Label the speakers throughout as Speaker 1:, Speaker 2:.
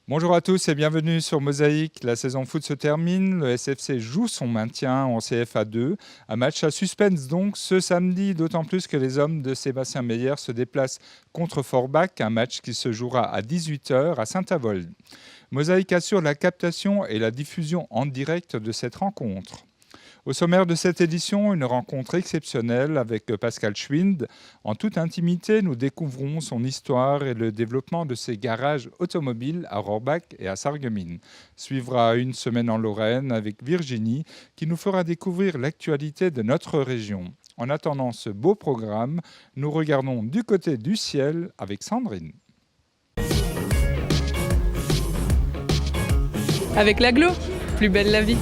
Speaker 1: Bonjour à tous et bienvenue sur Mosaïque. La saison foot se termine. Le SFC joue son maintien en CFA 2. Un match à suspense donc ce samedi, d'autant plus que les hommes de Sébastien Meyer se déplacent contre Forbach, un match qui se jouera à 18h à Saint-Avold. Mosaïque assure la captation et la diffusion en direct de cette rencontre. Au sommaire de cette édition, une rencontre exceptionnelle avec Pascal Schwind. En toute intimité, nous découvrons son histoire et le développement de ses garages automobiles à Rohrbach et à Sarreguemines. Suivra une semaine en Lorraine avec Virginie qui nous fera découvrir l'actualité de notre région. En attendant ce beau programme, nous regardons du côté du ciel avec Sandrine.
Speaker 2: Avec l'agglo, plus belle la vie.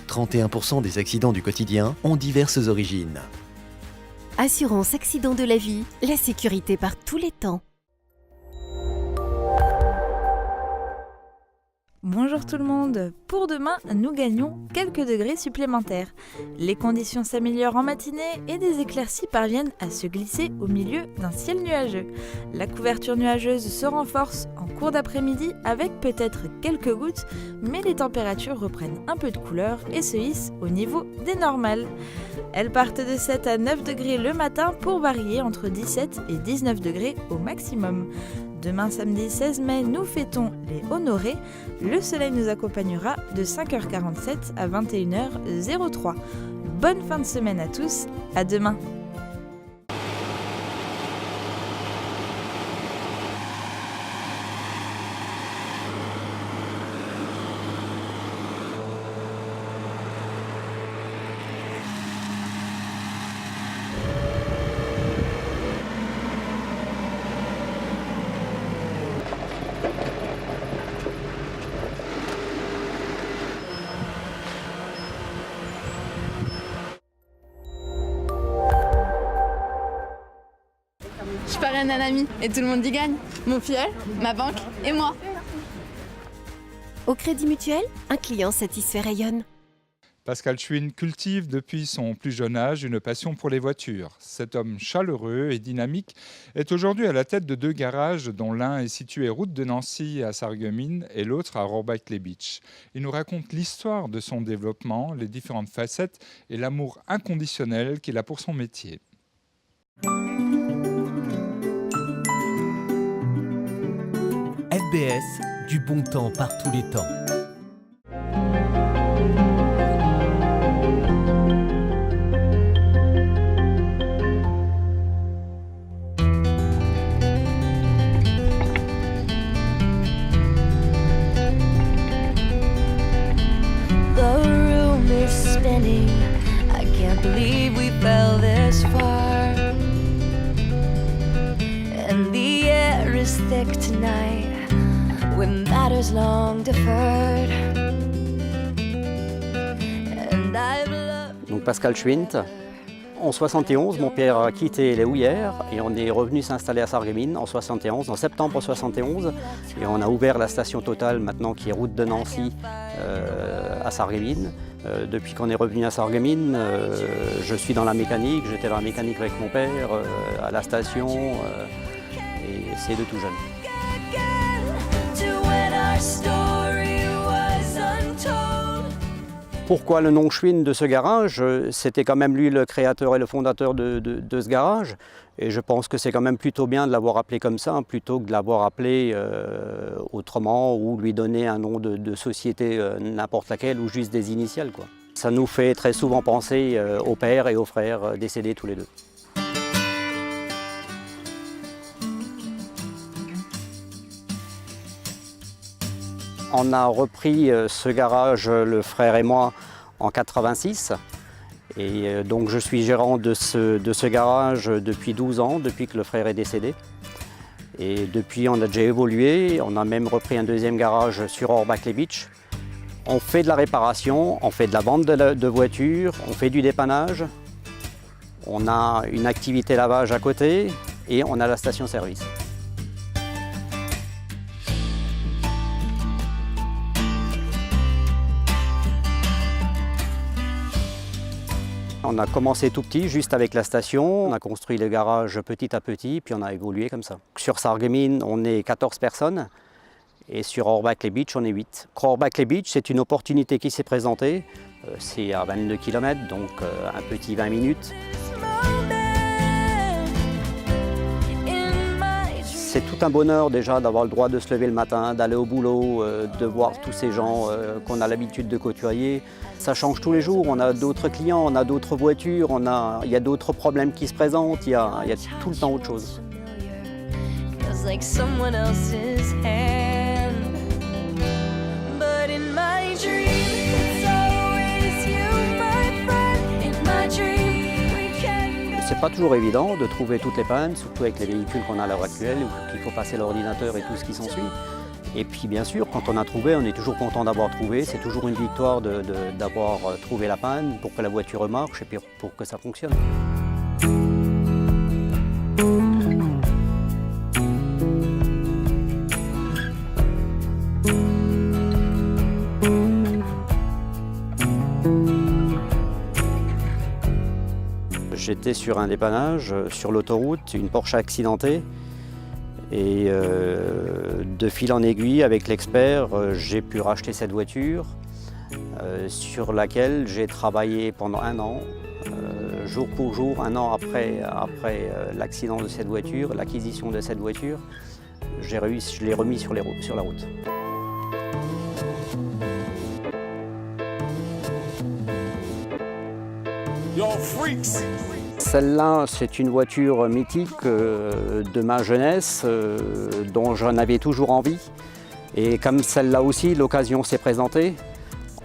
Speaker 3: 31% des accidents du quotidien ont diverses origines.
Speaker 4: Assurance accident de la vie, la sécurité par tous les temps.
Speaker 5: Bonjour tout le monde. Pour demain, nous gagnons quelques degrés supplémentaires. Les conditions s'améliorent en matinée et des éclaircies parviennent à se glisser au milieu d'un ciel nuageux. La couverture nuageuse se renforce en cours d'après-midi avec peut-être quelques gouttes, mais les températures reprennent un peu de couleur et se hissent au niveau des normales. Elles partent de 7 à 9 degrés le matin pour varier entre 17 et 19 degrés au maximum. Demain samedi 16 mai, nous fêtons les Honorés. Le soleil nous accompagnera de 5h47 à 21h03. Bonne fin de semaine à tous, à demain.
Speaker 6: Je parraine un ami et tout le monde y gagne. Mon filleul, ma banque et moi.
Speaker 4: Au Crédit Mutuel, un client satisfait rayonne.
Speaker 1: Pascal Schwind cultive depuis son plus jeune âge une passion pour les voitures. Cet homme chaleureux et dynamique est aujourd'hui à la tête de 2 garages dont l'un est situé route de Nancy à Sarreguemines et l'autre à Rohrbach-les-Bitches. Il nous raconte l'histoire de son développement, les différentes facettes et l'amour inconditionnel qu'il a pour son métier.
Speaker 7: FBS, du bon temps par tous les temps.
Speaker 8: The room is spinning. I can't believe we fell this far. And the air is thick tonight with matters long deferred. And I've loved.
Speaker 9: Donc Pascal Schwind. En 71, mon père a quitté les Houillères et on est revenu s'installer à Sarreguemines en 71, en septembre 71. Et on a ouvert la station Total maintenant qui est route de Nancy à Sarreguemines. Depuis qu'on est revenu à Sarreguemines, je suis dans la mécanique, j'étais dans la mécanique avec mon père, à la station, et c'est de tout jeune. Pourquoi le nom Schwind de ce garage? C'était quand même lui le créateur et le fondateur de ce garage. Et je pense que c'est quand même plutôt bien de l'avoir appelé comme ça, plutôt que de l'avoir appelé autrement ou lui donner un nom de société n'importe laquelle ou juste des initiales, quoi. Ça nous fait très souvent penser au père et aux frères décédés tous les deux. On a repris ce garage, le frère et moi, en 86. Et donc je suis gérant de ce garage depuis 12 ans, depuis que le frère est décédé. Et depuis, on a déjà évolué. On a même repris un deuxième garage sur Rohrbach-les-Bitches. On fait de la réparation, on fait de la vente de voitures, on fait du dépannage. On a une activité lavage à côté et on a la station-service. On a commencé tout petit, juste avec la station. On a construit le garage petit à petit, puis on a évolué comme ça. Sur Sarreguemines, on est 14 personnes. Et sur Orbach-les-Beach, on est 8. Orbach-les-Beach, c'est une opportunité qui s'est présentée. C'est à 22 km, donc un petit 20 minutes. C'est tout un bonheur déjà d'avoir le droit de se lever le matin, d'aller au boulot, de voir tous ces gens qu'on a l'habitude de côtoyer. Ça change tous les jours, on a d'autres clients, on a d'autres voitures, il y a d'autres problèmes qui se présentent, il y a tout le temps autre chose. C'est pas toujours évident de trouver toutes les pannes, surtout avec les véhicules qu'on a à l'heure actuelle, où il faut passer l'ordinateur et tout ce qui s'ensuit. Et puis bien sûr, quand on a trouvé, on est toujours content d'avoir trouvé. C'est toujours une victoire d'avoir trouvé la panne pour que la voiture marche et puis pour que ça fonctionne. J'étais sur un dépannage, sur l'autoroute, une Porsche accidentée. Et de fil en aiguille, avec l'expert, j'ai pu racheter cette voiture sur laquelle j'ai travaillé pendant 1 an, jour pour jour, 1 an après l'accident de cette voiture, l'acquisition de cette voiture. Je l'ai remis sur la route. Celle-là, c'est une voiture mythique de ma jeunesse, dont j'en avais toujours envie. Et comme celle-là aussi, l'occasion s'est présentée.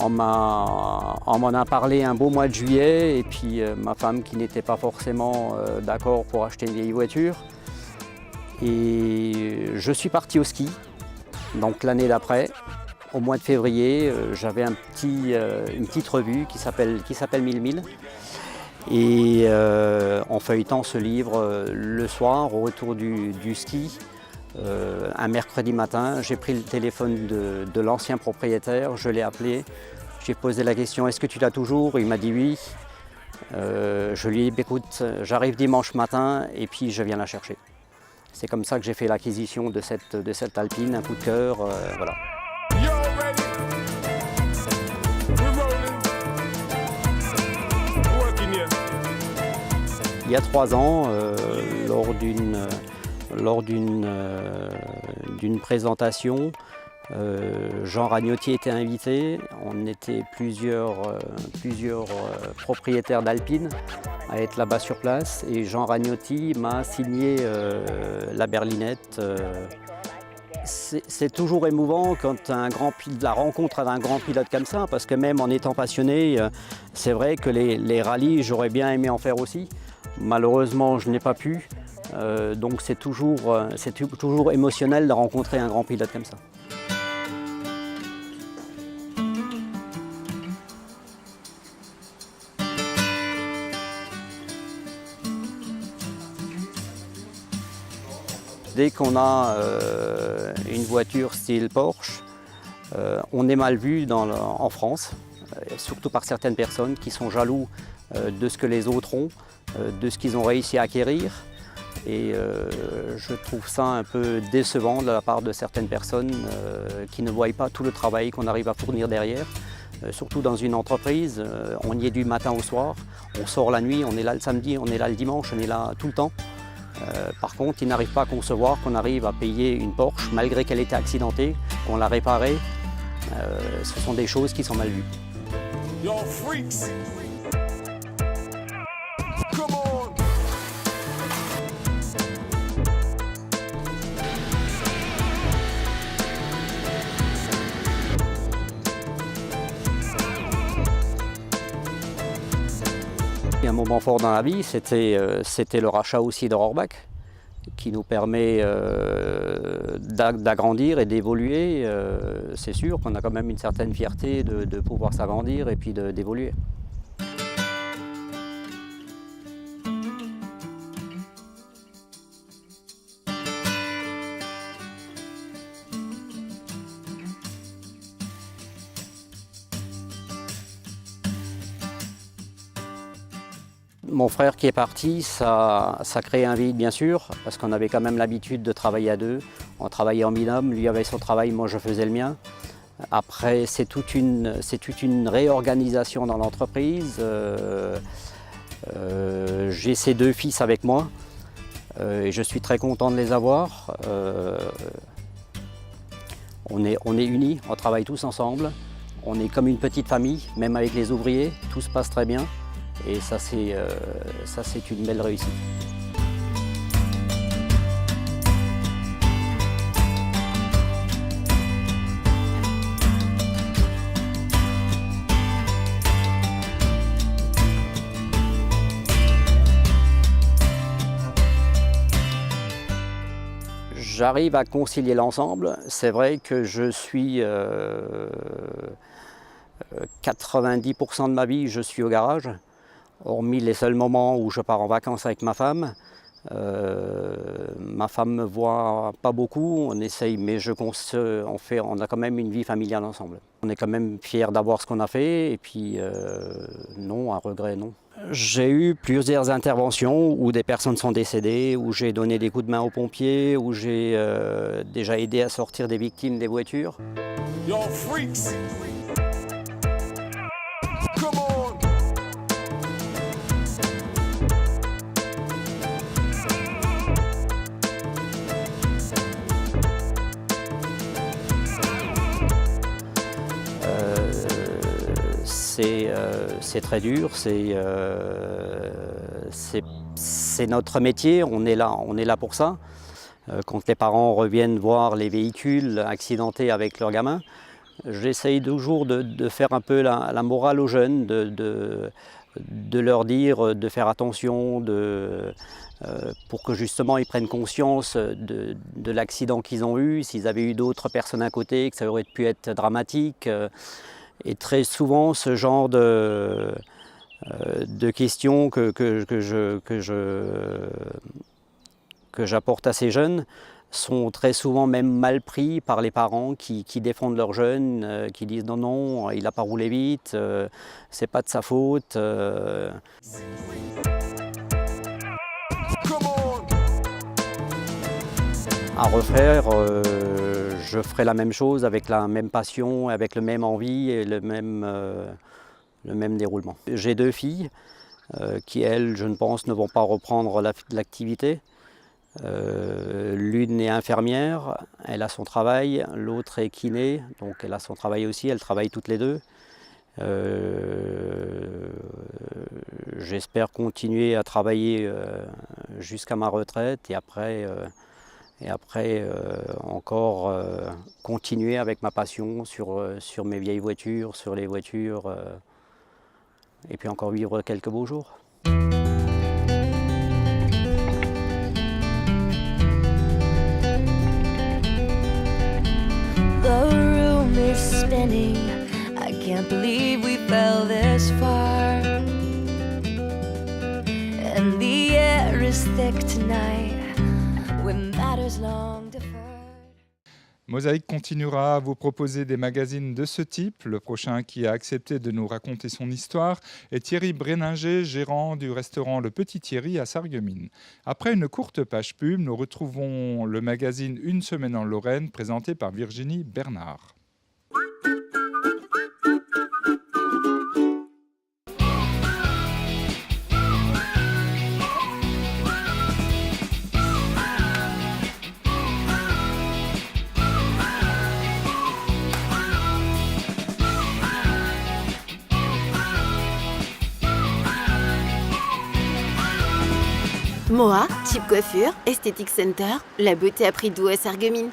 Speaker 9: On m'en a parlé un beau mois de juillet, et puis ma femme qui n'était pas forcément d'accord pour acheter une vieille voiture. Et je suis parti au ski, donc l'année d'après. Au mois de février, j'avais une petite revue qui s'appelle 1000 milles. Et en feuilletant ce livre le soir, au retour du ski, un mercredi matin, j'ai pris le téléphone de l'ancien propriétaire, je l'ai appelé, j'ai posé la question « Est-ce que tu l'as toujours ?» Il m'a dit « Oui ». Je lui ai dit « Écoute, j'arrive dimanche matin et puis je viens la chercher ». C'est comme ça que j'ai fait l'acquisition de cette Alpine, un coup de cœur, voilà. Il y a 3 ans, lors d'une présentation, Jean Ragnotti était invité. On était plusieurs propriétaires d'Alpine à être là-bas sur place. Et Jean Ragnotti m'a signé la berlinette. C'est toujours émouvant quand la rencontre avec un grand pilote comme ça, parce que même en étant passionné, c'est vrai que les rallyes, j'aurais bien aimé en faire aussi. Malheureusement, je n'ai pas pu, donc c'est toujours émotionnel de rencontrer un grand pilote comme ça. Dès qu'on a une voiture style Porsche, on est mal vu en France, surtout par certaines personnes qui sont jaloux de ce que les autres ont, de ce qu'ils ont réussi à acquérir. Et je trouve ça un peu décevant de la part de certaines personnes qui ne voient pas tout le travail qu'on arrive à fournir derrière. Surtout dans une entreprise, on y est du matin au soir, on sort la nuit, on est là le samedi, on est là le dimanche, on est là tout le temps. Par contre, ils n'arrivent pas à concevoir qu'on arrive à payer une Porsche malgré qu'elle était accidentée, qu'on l'a réparée. Ce sont des choses qui sont mal vues. Yo, freaks. Come on. Un moment fort dans la vie, c'était le rachat aussi de Orbach, qui nous permet d'agrandir et d'évoluer. C'est sûr qu'on a quand même une certaine fierté de pouvoir s'agrandir et puis d'évoluer. Mon frère qui est parti, ça crée un vide bien sûr, parce qu'on avait quand même l'habitude de travailler à deux. On travaillait en binôme, lui avait son travail, moi je faisais le mien. Après, c'est toute une réorganisation dans l'entreprise. J'ai ces 2 fils avec moi et je suis très content de les avoir. On est unis, on travaille tous ensemble. On est comme une petite famille, même avec les ouvriers, tout se passe très bien. Et ça, c'est une belle réussite. J'arrive à concilier l'ensemble. C'est vrai que je suis 90% de ma vie, je suis au garage. Hormis les seuls moments où je pars en vacances avec ma femme. Ma femme me voit pas beaucoup, on essaye, mais on a quand même une vie familiale ensemble. On est quand même fiers d'avoir ce qu'on a fait, et puis non, un regret, non. J'ai eu plusieurs interventions où des personnes sont décédées, où j'ai donné des coups de main aux pompiers, où j'ai déjà aidé à sortir des victimes des voitures.
Speaker 10: Yo, freaks. Come on.
Speaker 9: C'est très dur, c'est notre métier, on est là pour ça. Quand les parents reviennent voir les véhicules accidentés avec leurs gamins, j'essaye toujours de faire un peu la morale aux jeunes, de leur dire de faire attention, pour que justement ils prennent conscience de l'accident qu'ils ont eu, s'ils avaient eu d'autres personnes à côté, que ça aurait pu être dramatique. Et très souvent, ce genre de questions que j'apporte à ces jeunes sont très souvent même mal pris par les parents qui défendent leurs jeunes, qui disent non, il n'a pas roulé vite, c'est pas de sa faute. À refaire, je ferai la même chose avec la même passion, avec le même envie et le même déroulement. J'ai 2 filles qui, elles, je ne pense, ne vont pas reprendre l'activité. L'une est infirmière, elle a son travail, l'autre est kiné, donc elle a son travail aussi, elles travaillent toutes les 2. J'espère continuer à travailler jusqu'à ma retraite et après encore continuer avec ma passion sur mes vieilles voitures, sur les voitures, et puis encore vivre quelques beaux jours.
Speaker 8: The room is spinning. I can't believe we fell this far. And the air is thick tonight.
Speaker 1: Mosaïque continuera à vous proposer des magazines de ce type. Le prochain qui a accepté de nous raconter son histoire est Thierry Bréninger, gérant du restaurant Le Petit Thierry à Sarreguemines. Après une courte page pub, nous retrouvons le magazine Une semaine en Lorraine, présenté par Virginie Bernard.
Speaker 4: Moa, Chip Coiffure, Esthétique Center, la beauté à prix doux à Sarreguemines.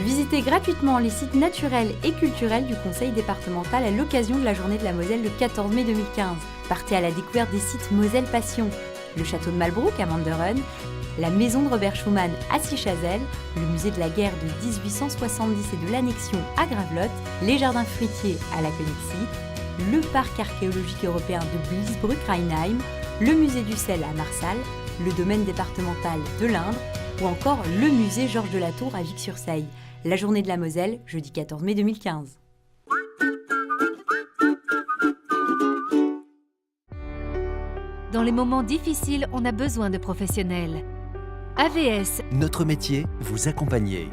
Speaker 11: Visitez gratuitement les sites naturels et culturels du Conseil départemental à l'occasion de la Journée de la Moselle le 14 mai 2015. Partez à la découverte des sites Moselle Passion, le château de Malbrouck à Manderen, la maison de Robert Schumann à Sichazel, le musée de la guerre de 1870 et de l'annexion à Gravelotte, les jardins fruitiers à la Connexie, le parc archéologique européen de Bliesbrück-Rheinheim, le musée du sel à Marsal, le domaine départemental de l'Indre ou encore le musée Georges de la Tour à Vic-sur-Seille. La Journée de la Moselle, jeudi 14 mai 2015.
Speaker 12: Dans les moments difficiles, on a besoin de professionnels. AVS.
Speaker 3: Notre métier, vous accompagner.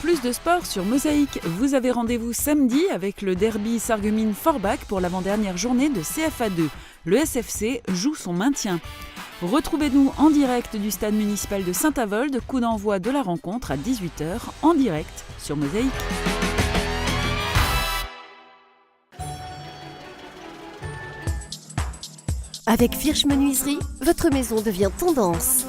Speaker 13: Plus de sport sur Mosaïque. Vous avez rendez-vous samedi avec le derby Sarreguemines-Forbach pour l'avant-dernière journée de CFA2. Le SFC joue son maintien. Retrouvez-nous en direct du stade municipal de Saint-Avold. Coup d'envoi de la rencontre à 18h en direct sur Mosaïque.
Speaker 4: Avec Virch Menuiserie, votre maison devient tendance.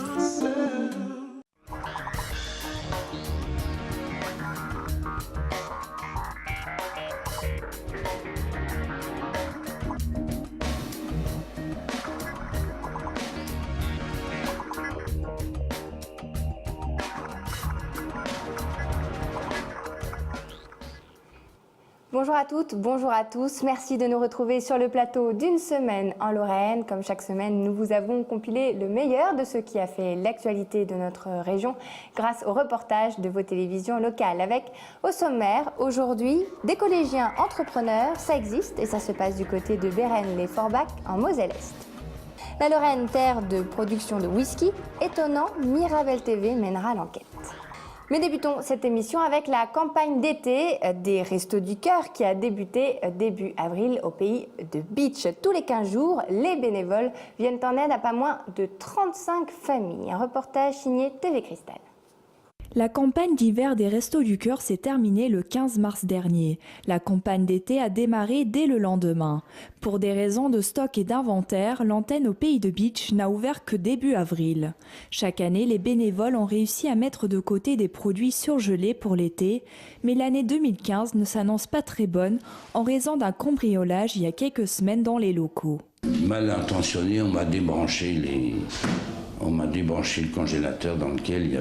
Speaker 14: Bonjour à toutes, bonjour à tous. Merci de nous retrouver sur le plateau d'une semaine en Lorraine. Comme chaque semaine, nous vous avons compilé le meilleur de ce qui a fait l'actualité de notre région grâce au reportage de vos télévisions locales. Avec au sommaire, aujourd'hui, des collégiens entrepreneurs, ça existe et ça se passe du côté de Bérennes-les-Forbach en Moselle-Est. La Lorraine, terre de production de whisky, étonnant, Mirabel TV mènera l'enquête. Mais débutons cette émission avec la campagne d'été des Restos du Cœur qui a débuté début avril au pays de Beach. Tous les 15 jours, les bénévoles viennent en aide à pas moins de 35 familles. Un reportage signé TV Cristal.
Speaker 15: La campagne d'hiver des Restos du Cœur s'est terminée le 15 mars dernier. La campagne d'été a démarré dès le lendemain. Pour des raisons de stock et d'inventaire, l'antenne au pays de Beach n'a ouvert que début avril. Chaque année, les bénévoles ont réussi à mettre de côté des produits surgelés pour l'été, mais l'année 2015 ne s'annonce pas très bonne en raison d'un cambriolage il y a quelques semaines dans les locaux.
Speaker 16: Mal intentionné, on m'a débranché le congélateur dans lequel il y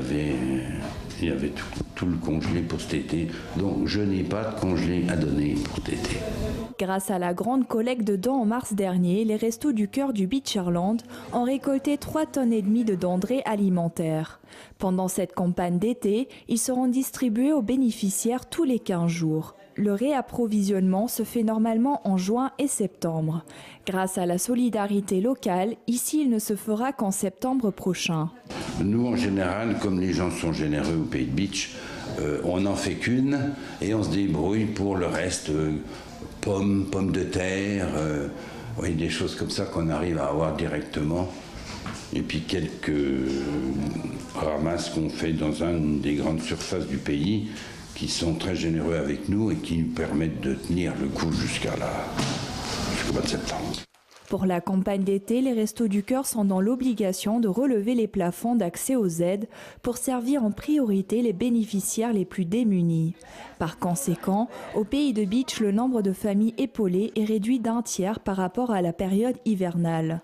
Speaker 16: avait tout le congelé pour cet été. Donc je n'ai pas de congelé à donner pour cet été.
Speaker 15: Grâce à la grande collecte de dons en mars dernier, les Restos du Cœur du Beacherland ont récolté 3,5 tonnes de denrées alimentaires. Pendant cette campagne d'été, ils seront distribués aux bénéficiaires tous les 15 jours. Le réapprovisionnement se fait normalement en juin et septembre. Grâce à la solidarité locale, ici il ne se fera qu'en septembre prochain.
Speaker 16: Nous en général, comme les gens sont généreux au Pays de Beach, on n'en fait qu'une et on se débrouille pour le reste, pommes de terre, des choses comme ça qu'on arrive à avoir directement. Et puis quelques ramasses qu'on fait dans une des grandes surfaces du pays, qui sont très généreux avec nous et qui nous permettent de tenir le coup jusqu'au mois de septembre.
Speaker 15: Pour la campagne d'été, les Restos du Cœur sont dans l'obligation de relever les plafonds d'accès aux aides pour servir en priorité les bénéficiaires les plus démunis. Par conséquent, au pays de Beach, le nombre de familles épaulées est réduit d'un tiers par rapport à la période hivernale.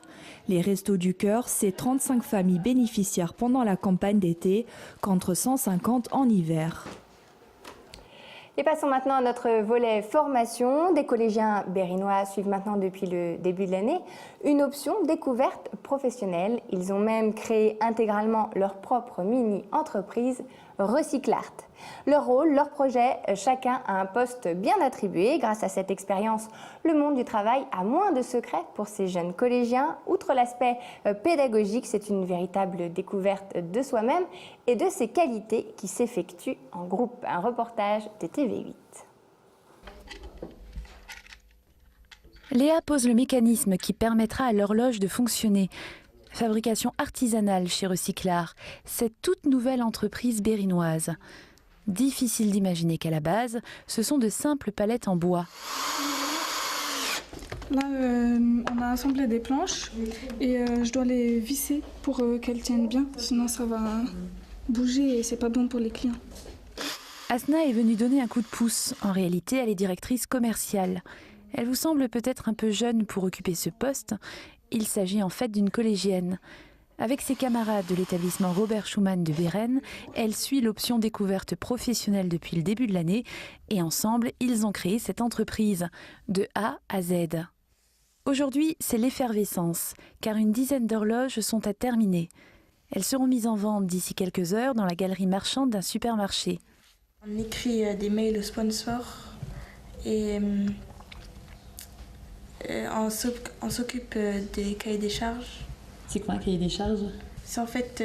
Speaker 15: Les Restos du Cœur, c'est 35 familles bénéficiaires pendant la campagne d'été, contre 150 en hiver.
Speaker 14: Et passons maintenant à notre volet formation. Des collégiens berrinois suivent maintenant depuis le début de l'année une option découverte professionnelle. Ils ont même créé intégralement leur propre mini-entreprise Recyclart. Leur rôle, leur projet, chacun a un poste bien attribué. Grâce à cette expérience, le monde du travail a moins de secrets pour ces jeunes collégiens. Outre l'aspect pédagogique, c'est une véritable découverte de soi-même et de ses qualités qui s'effectuent en groupe. Un reportage de TV8.
Speaker 17: Léa pose le mécanisme qui permettra à l'horloge de fonctionner. Fabrication artisanale chez Recyclart, cette toute nouvelle entreprise berrinoise. Difficile d'imaginer qu'à la base, ce sont de simples palettes en bois.
Speaker 18: Là, on a assemblé des planches et je dois les visser pour qu'elles tiennent bien, sinon ça va bouger et c'est pas bon pour les clients.
Speaker 17: Asna est venue donner un coup de pouce. En réalité, elle est directrice commerciale. Elle vous semble peut-être un peu jeune pour occuper ce poste. Il s'agit en fait d'une collégienne. Avec ses camarades de l'établissement Robert Schumann de Bérennes, elle suit l'option découverte professionnelle depuis le début de l'année et ensemble, ils ont créé cette entreprise, de A à Z. Aujourd'hui, c'est l'effervescence, car une dizaine d'horloges sont à terminer. Elles seront mises en vente d'ici quelques heures dans la galerie marchande d'un supermarché.
Speaker 18: On écrit des mails aux sponsors et On s'occupe des cahiers des charges.
Speaker 19: C'est quoi un cahier des charges?
Speaker 18: C'est en fait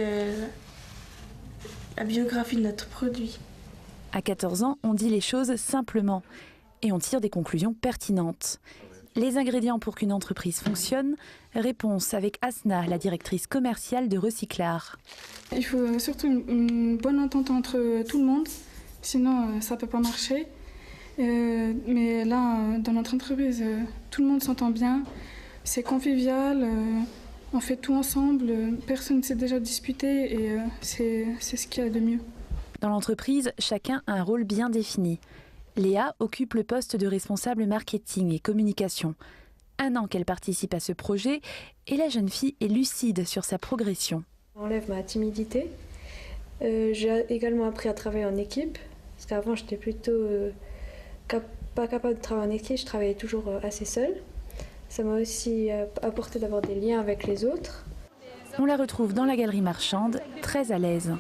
Speaker 18: la biographie de notre produit.
Speaker 17: À 14 ans, on dit les choses simplement et on tire des conclusions pertinentes. Les ingrédients pour qu'une entreprise fonctionne, réponse avec Asna, la directrice commerciale de Recyclart.
Speaker 18: Il faut surtout une bonne entente entre tout le monde, sinon ça ne peut pas marcher. Mais là, dans notre entreprise, tout le monde s'entend bien, c'est convivial, on fait tout ensemble, personne ne s'est déjà disputé et c'est ce qu'il y a de mieux.
Speaker 17: Dans l'entreprise, chacun a un rôle bien défini. Léa occupe le poste de responsable marketing et communication. 1 an qu'elle participe à ce projet et la jeune fille est lucide sur sa progression.
Speaker 20: J'enlève ma timidité. J'ai également appris à travailler en équipe, parce qu'avant j'étais plutôt pas capable de travailler en équipe, je travaillais toujours assez seule. Ça m'a aussi apporté d'avoir des liens avec les autres.
Speaker 17: On la retrouve dans la galerie marchande, très à l'aise.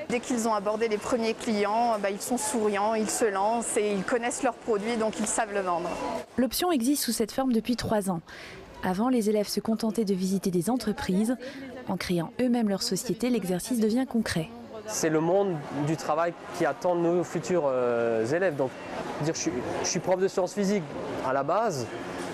Speaker 6: Dès qu'ils ont abordé les premiers clients, ils sont souriants, ils se lancent et ils connaissent leurs produits, donc ils savent le vendre.
Speaker 17: L'option existe sous cette forme depuis 3 ans. Avant, les élèves se contentaient de visiter des entreprises. En créant eux-mêmes leur société, l'exercice devient concret.
Speaker 21: C'est le monde du travail qui attend nos futurs élèves. Donc, je suis prof de sciences physiques à la base,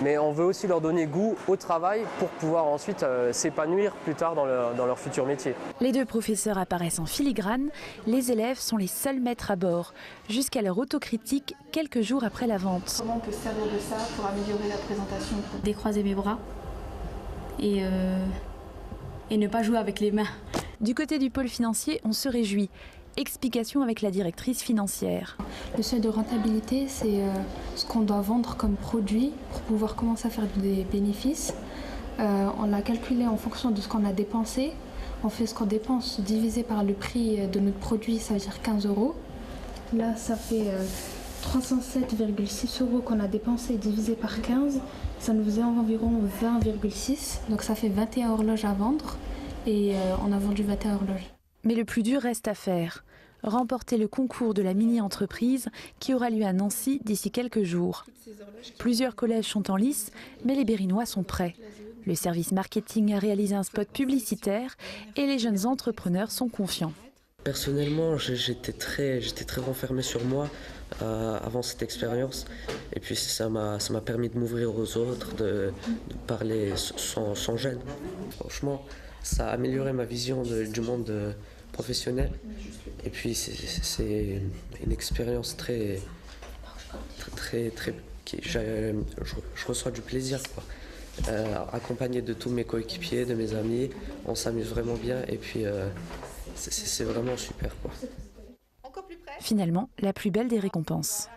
Speaker 21: mais on veut aussi leur donner goût au travail pour pouvoir ensuite s'épanouir plus tard dans leur futur métier.
Speaker 17: Les 2 professeurs apparaissent en filigrane, les élèves sont les seuls maîtres à bord, jusqu'à leur autocritique quelques jours après la vente.
Speaker 18: Comment on peut se servir de ça pour améliorer la présentation?
Speaker 19: Décroiser mes bras et ne pas jouer avec les mains.
Speaker 17: Du côté du pôle financier, on se réjouit. Explication avec la directrice financière.
Speaker 22: Le seuil de rentabilité, c'est ce qu'on doit vendre comme produit pour pouvoir commencer à faire des bénéfices. On l'a calculé en fonction de ce qu'on a dépensé. On fait ce qu'on dépense divisé par le prix de notre produit, ça veut dire 15 €. Là, ça fait 307,6 € qu'on a dépensé divisé par 15. Ça nous faisait environ 20,6. Donc ça fait 21 horloges à vendre et on a vendu 21 horloges.
Speaker 17: Mais le plus dur reste à faire. Remporter le concours de la mini-entreprise qui aura lieu à Nancy d'ici quelques jours. Plusieurs collèges sont en lice, mais les Berrinois sont prêts. Le service marketing a réalisé un spot publicitaire et les jeunes entrepreneurs sont confiants.
Speaker 23: Personnellement, j'étais très renfermé sur moi avant cette expérience. Et puis ça m'a permis de m'ouvrir aux autres, de parler sans gêne. Franchement, ça a amélioré ma vision du monde professionnel. Et puis c'est une expérience très je reçois du plaisir, quoi. Accompagné de tous mes coéquipiers, de mes amis, on s'amuse vraiment bien et puis c'est vraiment super, quoi.
Speaker 17: Finalement, la plus belle des récompenses.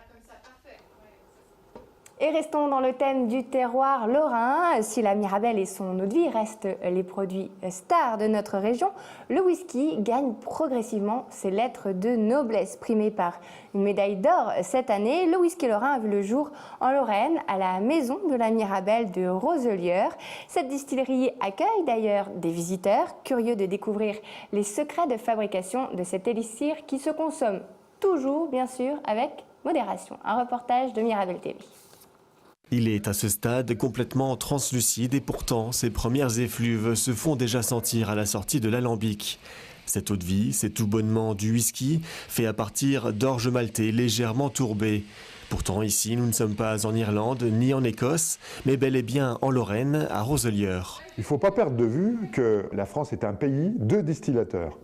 Speaker 14: Et restons dans le thème du terroir lorrain. Si la Mirabelle et son eau de vie restent les produits stars de notre région, le whisky gagne progressivement ses lettres de noblesse. Primé par une médaille d'or cette année, le whisky lorrain a vu le jour en Lorraine, à la maison de la Mirabelle de Roselières. Cette distillerie accueille d'ailleurs des visiteurs curieux de découvrir les secrets de fabrication de cet élixir qui se consomme toujours, bien sûr, avec modération. Un reportage de Mirabelle TV.
Speaker 24: Il est à ce stade complètement translucide et pourtant ses premières effluves se font déjà sentir à la sortie de l'alambic. Cette eau de vie, c'est tout bonnement du whisky fait à partir d'orge maltais légèrement tourbé. Pourtant ici, nous ne sommes pas en Irlande ni en Écosse, mais bel et bien en Lorraine, à Roselières.
Speaker 25: Il ne faut pas perdre de vue que la France est un pays de distillateurs.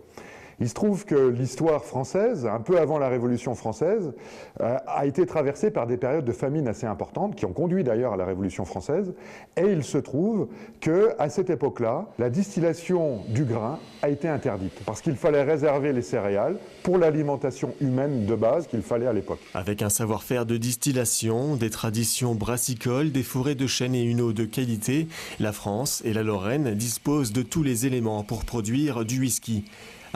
Speaker 25: Il se trouve que l'histoire française, un peu avant la Révolution française, a été traversée par des périodes de famine assez importantes, qui ont conduit d'ailleurs à la Révolution française. Et il se trouve qu'à cette époque-là, la distillation du grain a été interdite, parce qu'il fallait réserver les céréales pour l'alimentation humaine de base qu'il fallait à l'époque.
Speaker 24: Avec un savoir-faire de distillation, des traditions brassicoles, des forêts de chêne et une eau de qualité, la France et la Lorraine disposent de tous les éléments pour produire du whisky.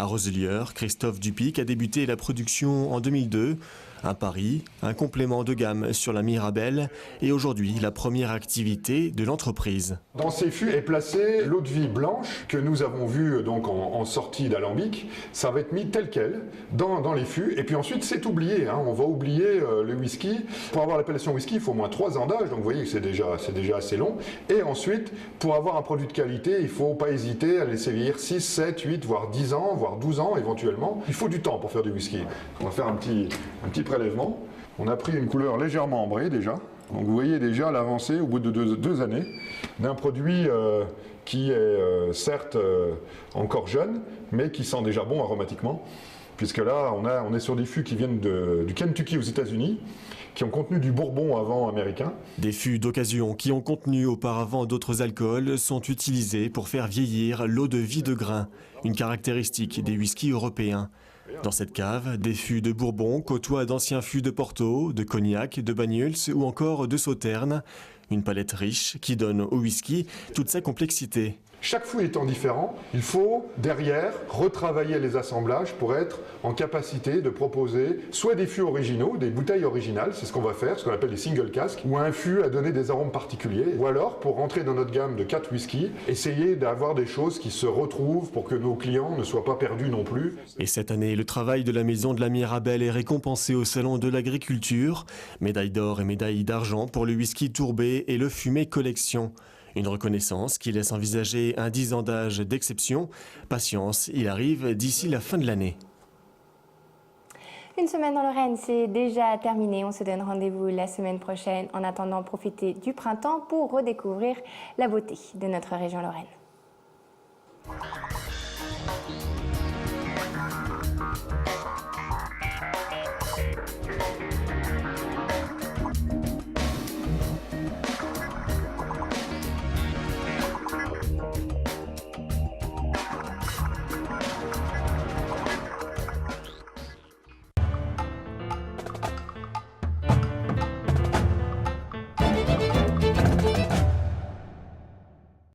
Speaker 24: À Roselières, Christophe Dupic a débuté la production en 2002. Un pari, un complément de gamme sur la Mirabelle et aujourd'hui la première activité de l'entreprise.
Speaker 25: Dans ces fûts est placée l'eau de vie blanche que nous avons vue donc en sortie d'alambic. Ça va être mis tel quel dans les fûts et puis ensuite c'est oublié. On va oublier le whisky. Pour avoir l'appellation whisky, il faut au moins 3 ans d'âge, donc vous voyez que c'est déjà assez long. Et ensuite, pour avoir un produit de qualité, il ne faut pas hésiter à laisser vieillir 6, 7, 8, voire 10 ans, voire 12 ans éventuellement. Il faut du temps pour faire du whisky. On va faire un petit prélèvement. On a pris une couleur légèrement ambrée déjà. Donc vous voyez déjà l'avancée au bout de 2 années d'un produit qui est certes encore jeune, mais qui sent déjà bon aromatiquement. Puisque là, on est sur des fûts qui viennent du Kentucky aux États-Unis, qui ont contenu du bourbon avant américain.
Speaker 24: Des fûts d'occasion qui ont contenu auparavant d'autres alcools sont utilisés pour faire vieillir l'eau de vie de grain, une caractéristique des whiskies européens. Dans cette cave, des fûts de Bourbon côtoient d'anciens fûts de Porto, de Cognac, de Banyuls ou encore de Sauternes. Une palette riche qui donne au whisky toute sa complexité.
Speaker 25: Chaque fût étant différent, il faut derrière retravailler les assemblages pour être en capacité de proposer soit des fûts originaux, des bouteilles originales, c'est ce qu'on va faire, ce qu'on appelle des single casks, ou un fût à donner des arômes particuliers, ou alors pour rentrer dans notre gamme de 4 whiskies, essayer d'avoir des choses qui se retrouvent pour que nos clients ne soient pas perdus non plus.
Speaker 24: Et cette année, le travail de la Maison de la Mirabelle est récompensé au Salon de l'Agriculture, médaille d'or et médaille d'argent pour le whisky tourbé et le fumé collection. Une reconnaissance qui laisse envisager un 10 ans d'âge d'exception. Patience, il arrive d'ici la fin de l'année.
Speaker 14: Une semaine dans Lorraine, c'est déjà terminé. On se donne rendez-vous la semaine prochaine. En attendant, profitez du printemps pour redécouvrir la beauté de notre région Lorraine.